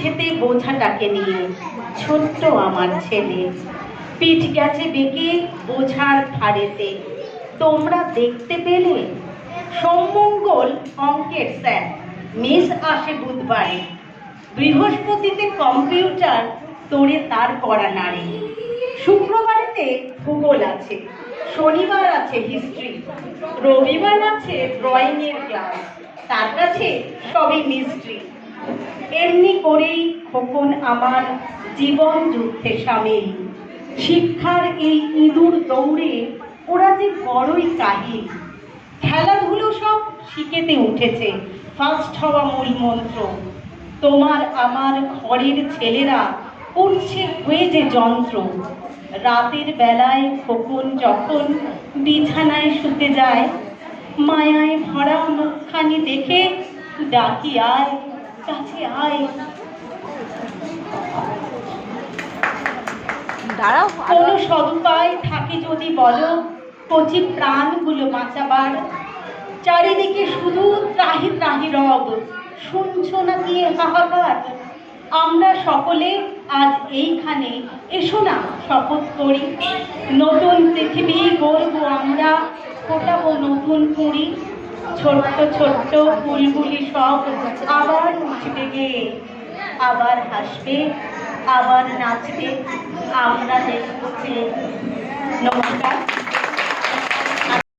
পিঠেতে বোঝাটাকে নিয়ে ছোট্ট আমার ছেলে, পিঠ গেছে বেঁকে বোঝার ফাড়েতে। তোমরা দেখতে পেলে? সোমমঙ্গল অঙ্কের স্যার, মিস আসে বুধবারে, বৃহস্পতিতে কম্পিউটার, তোরে তার পড়া নাড়ে, শুক্রবারেতে ভূগোল আছে, শনিবার আছে হিস্ট্রি, রবিবার আছে ড্রয়িং এর ক্লাস, তার কাছে সবই মিস্ট্রি। এমনি করেই খোকন আমার জীবন যুদ্ধে সামিল। শিক্ষার এই ইঁদুর দৌড়ে ওরা যে বড়ই কাহিল। খেলাধুলো সব শিখেতে উঠেছে, ফার্স্ট হওয়া মূল মন্ত্র। তোমার আমার ঘরের ছেলেরা উঠছে হয়ে যে যন্ত্র। রাতের বেলায় খোকন যখন বিছানায় শুতে যায়, মায়ায় ভরা মুখখানি দেখে ডাকি আয়, কাছে আয়। কোনো সদুপায় থাকে যদি বলো কচি প্রাণগুলো বাঁচাবার। চারিদিকে শুধু ত্রাহি ত্রাহি রব, শুনছো না কি হাহাকার? আমরা সকলে আজ এইখানে এসো না শপথ করি, নতুন পৃথিবী গড়ব আমরা, ফোটাবো নতুন কুঁড়ি। ছোট্ট ছোট্ট বুলবুলি সব আবার উঠবে গিয়ে, আবার হাসবে, আবার নাচবে, আমরা দেখবো যে। নমস্কার।